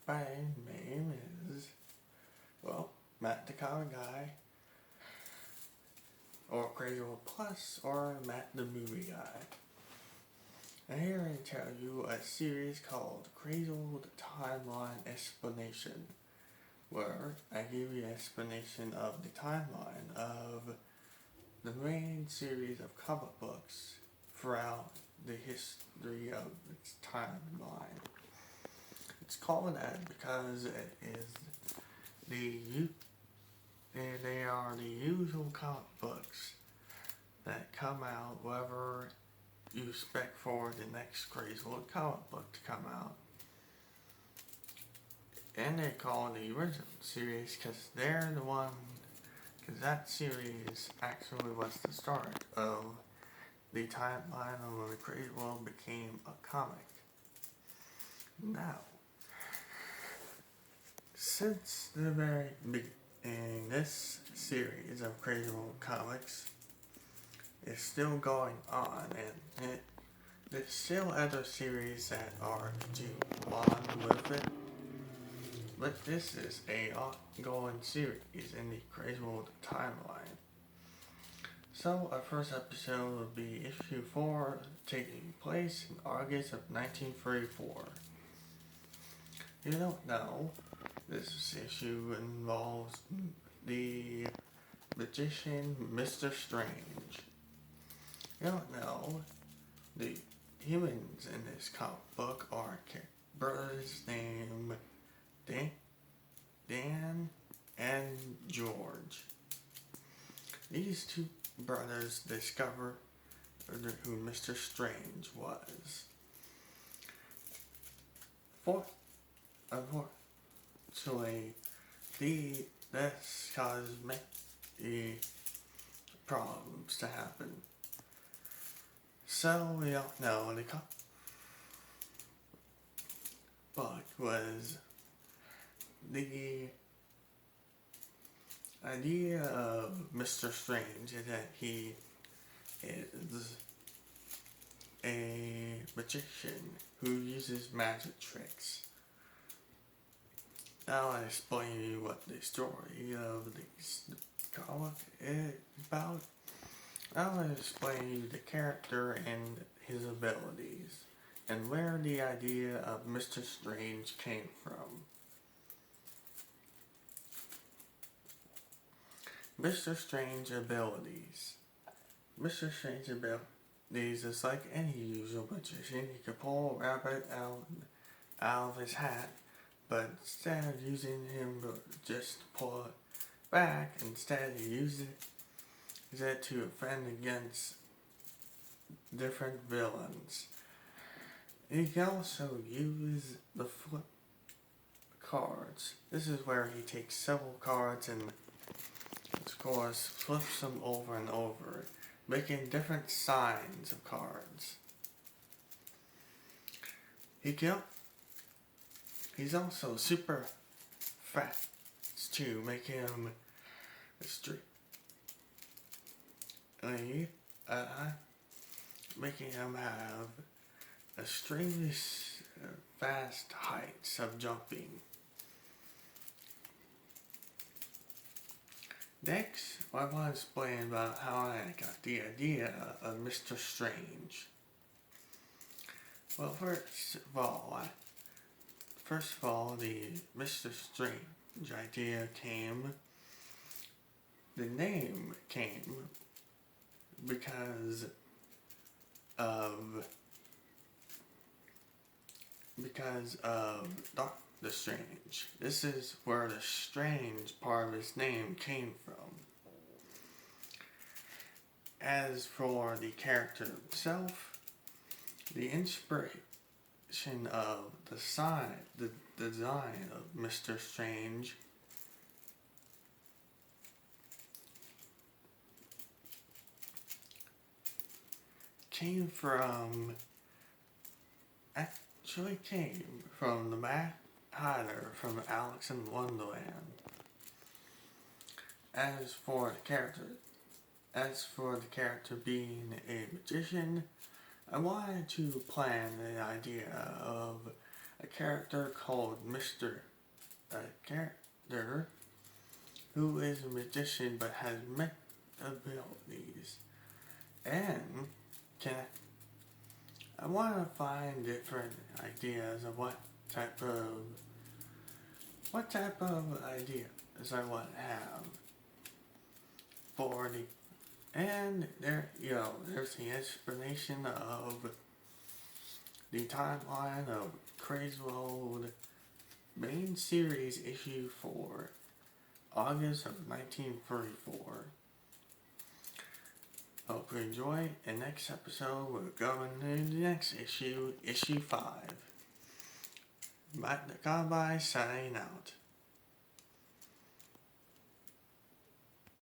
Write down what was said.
My name is, Matt the Comic Guy, or Crazy World Plus, or Matt the Movie Guy. And here I tell you a series called Crazy World Timeline Explanation, where I give you an explanation of the timeline of the main series of comic books throughout the history of its timeline. It's called that because it is they are the usual comic books that come out whenever you expect for the next Crazy World comic book to come out. And they call it the original series because they're the one, because that series actually was the start of the timeline of when the Crazy World became a comic. Now, since the very beginning, this series of Crazy World comics is still going on, and there's still other series that are to on with it, but this is a ongoing series in the Crazy World timeline. So our first episode will be issue 4, taking place in August of 1934. You don't know, this issue involves the magician Mr. Strange. You don't know, the humans in this comic book are brothers named Dan and George. These two brothers discover who Mr. Strange was. Unfortunately, this caused many problems to happen. So we don't know, the book was the idea of Mr. Strange is that he is a magician who uses magic tricks. Now I'll explain to you what the story of this comic is about. I'll explain to you the character and his abilities, and where the idea of Mr. Strange came from. Mr. Strange abilities. Mr. Strange abilities is like any usual magician. He could pull a rabbit out of his hat, but instead of using him to just pull it back, instead he uses it to offend against different villains. He can also use the flip cards. This is where he takes several cards and, of course, flips them over and over, making different signs of cards. He's also super fast to make him making him have extremely fast heights of jumping. Next, I want to explain about how I got the idea of Mr. Strange. Well, first of all, the Mr. Strange idea the name came because of Doctor Strange. This is where the strange part of his name came from. As for the character himself, the inspiration of the design of Mr. Strange came from the Mad Hatter from Alice in Wonderland. As for the character being a magician, I wanted to plan the idea of a character called Mr. A character who is a magician but has mech abilities. And I want to find different ideas of what type of ideas I want to have for the, and there's the explanation of the timeline of Crazy World main series issue 4, August of 1934. Hope you enjoy. In next episode, we're going to the next issue, issue 5. Matt the Cowboy signing out.